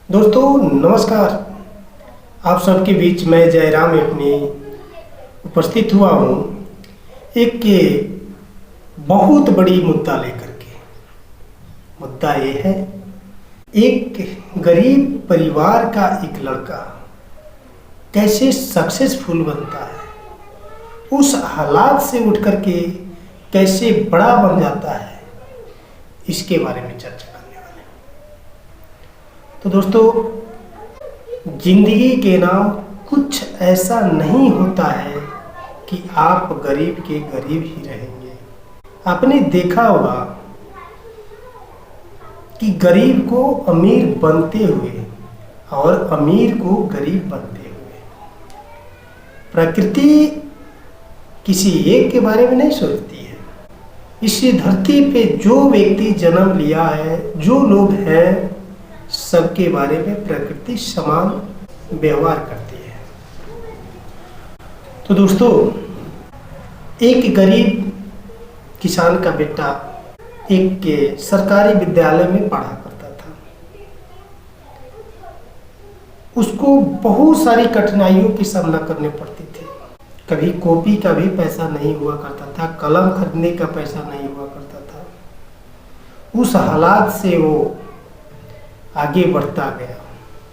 दोस्तों नमस्कार। आप सबके बीच मैं जयराम अपनी उपस्थित हुआ हूँ एक बहुत बड़ी मुद्दा लेकर के। मुद्दा ये है, एक गरीब परिवार का एक लड़का कैसे सक्सेसफुल बनता है, उस हालात से उठ कर के कैसे बड़ा बन जाता है, इसके बारे में चर्चा करने वाले हैं। तो दोस्तों, जिंदगी के नाम कुछ ऐसा नहीं होता है कि आप गरीब के गरीब ही रहेंगे। आपने देखा होगा कि गरीब को अमीर बनते हुए और अमीर को गरीब बनते हुए। प्रकृति किसी एक के बारे में नहीं सोचती है। इस धरती पे जो व्यक्ति जन्म लिया है, जो लोग हैं, सबके बारे में प्रकृति समान व्यवहार करती है। तो दोस्तों, एक गरीब किसान का बेटा एक सरकारी विद्यालय में पढ़ा करता था। उसको बहुत सारी कठिनाइयों की सामना करने पड़ती थी। कभी कॉपी का भी पैसा नहीं हुआ करता था, कलम खरीदने का पैसा नहीं हुआ करता था। उस हालात से वो आगे बढ़ता गया,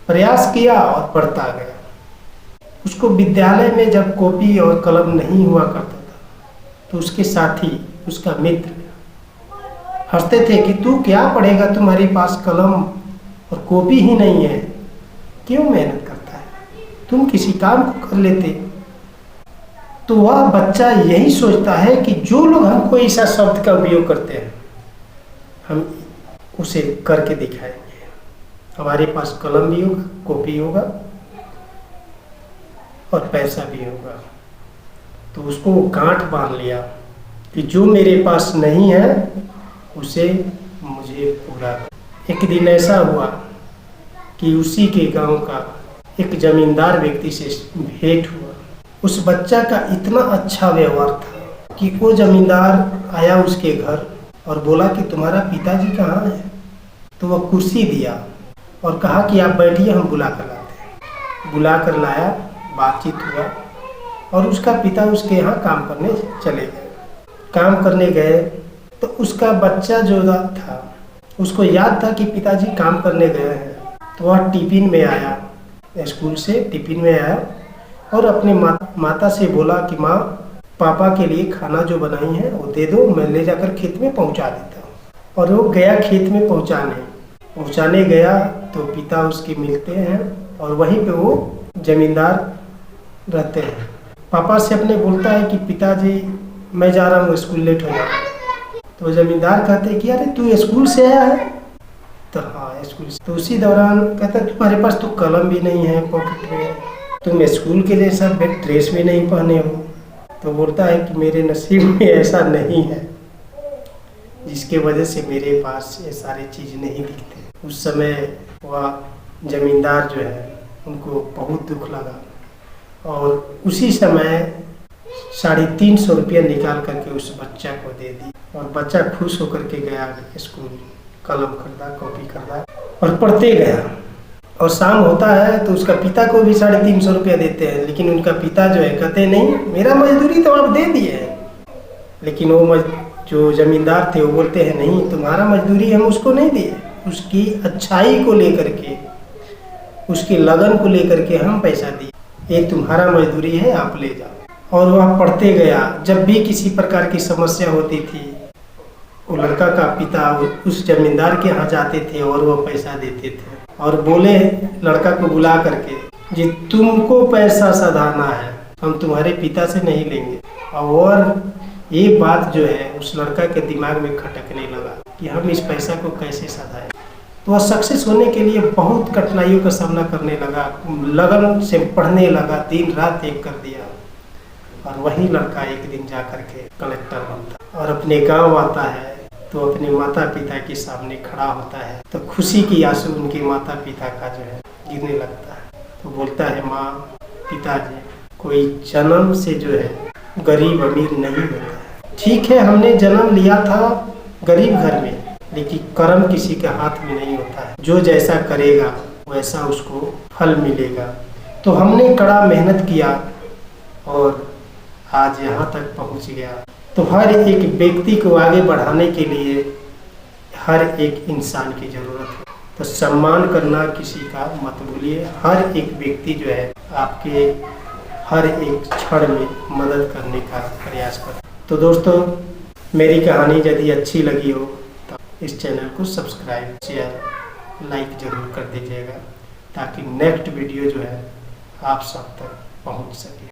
प्रयास किया और बढ़ता गया। उसको विद्यालय में जब कॉपी और कलम नहीं हुआ करता था तो उसके साथी, उसका मित्र हंसते थे कि तू क्या पढ़ेगा, तुम्हारे पास कलम और कॉपी ही नहीं है, क्यों मेहनत करता है, तुम किसी काम को कर लेते। तो वह बच्चा यही सोचता है कि जो लोग हमको ऐसा शब्द का उपयोग करते हैं, हम उसे करके दिखाएंगे। हमारे पास कलम भी होगा, कॉपी होगा और पैसा भी होगा। तो उसको गांठ बांध लिया कि जो मेरे पास नहीं है उसे मुझे पूरा। एक दिन ऐसा हुआ कि उसी के गांव का एक जमींदार व्यक्ति से भेंट हुआ। उस बच्चा का इतना अच्छा व्यवहार था कि वो जमींदार आया उसके घर और बोला कि तुम्हारा पिताजी कहाँ है। तो वह कुर्सी दिया और कहा कि आप बैठिए, हम बुला कर लाते हैं। बुला कर लाया, बातचीत हुआ और उसका पिता उसके यहाँ काम करने चले गए। काम करने गए तो उसका बच्चा जो था उसको याद था कि पिताजी काम करने गए हैं। तो वह टिफिन में आया, स्कूल से टिफिन में आया और अपने माता से बोला कि माँ, पापा के लिए खाना जो बनाई है वो दे दो, मैं ले जाकर खेत में पहुँचा देता हूँ। और वो गया खेत में पहुँचाने गया तो पिता उसके मिलते हैं और वहीं पे वो जमींदार रहते हैं। पापा से अपने बोलता है कि पिताजी मैं जा रहा हूँ, स्कूल लेट हो जाएगा। तो जमींदार कहते हैं कि अरे तू स्कूल से आया है? तो हाँ, स्कूल से। तो उसी दौरान कहता है तुम्हारे पास तो कलम भी नहीं है पॉकेट में, तुम स्कूल के जैसा ड्रेस भी नहीं पहने हो। तो बोलता है कि मेरे नसीब में ऐसा नहीं है जिसके वजह से मेरे पास ये सारी चीज़ नहीं दिखते। उस समय वह जमींदार जो है उनको बहुत दुख लगा और उसी समय 350 रुपया निकाल करके उस बच्चा को दे दी और बच्चा खुश होकर के गया स्कूल। कलम खरीदा, कॉपी खरीदा और पढ़ते गया। और शाम होता है तो उसका पिता को भी 350 रुपया देते हैं, लेकिन उनका पिता जो है कहते नहीं, मेरा मजदूरी तो आप दे दिए है। लेकिन वो जो जमींदार थे वो बोलते हैं नहीं, तुम्हारा मजदूरी हम उसको नहीं दिए, उसकी अच्छाई को लेकर के, उसकी लगन को लेकर के हम पैसा दिए, ये तुम्हारा मजदूरी है, आप ले जाओ। और वह पढ़ते गया। जब भी किसी प्रकार की समस्या होती थी, वो लड़का का पिता उस जमींदार के यहाँ जाते थे और वह पैसा देते थे और बोले लड़का को बुला करके, जी तुमको पैसा सधाना है, हम तुम्हारे पिता से नहीं लेंगे। और ये बात जो है उस लड़का के दिमाग में खटकने लगा कि हम इस पैसा को कैसे सधाएं। तो वह सक्सेस होने के लिए बहुत कठिनाइयों का सामना करने लगा, लगन से पढ़ने लगा, दिन रात एक कर दिया। और वही लड़का एक दिन जा कर के कलेक्टर बनता और अपने गांव आता है तो अपने माता पिता के सामने खड़ा होता है तो खुशी की आंसू उनके माता पिता का जो है गिरने लगता है। तो बोलता है, माँ, पिताजी, कोई जन्म से जो है गरीब अमीर नहीं होता है। ठीक है, हमने जन्म लिया था गरीब घर में, लेकिन कर्म किसी के हाथ में नहीं होता है। जो जैसा करेगा वैसा उसको फल मिलेगा। तो हमने कड़ा मेहनत किया और आज यहाँ तक पहुँच गया। तो हर एक व्यक्ति को आगे बढ़ाने के लिए हर एक इंसान की ज़रूरत है। तो सम्मान करना किसी का मत भूलिए। हर एक व्यक्ति जो है आपके हर एक क्षण में मदद करने का प्रयास करें। तो दोस्तों, मेरी कहानी यदि अच्छी लगी हो तो इस चैनल को सब्सक्राइब, शेयर, लाइक ज़रूर कर दीजिएगा, ताकि नेक्स्ट वीडियो जो है आप सब तक पहुंच सके।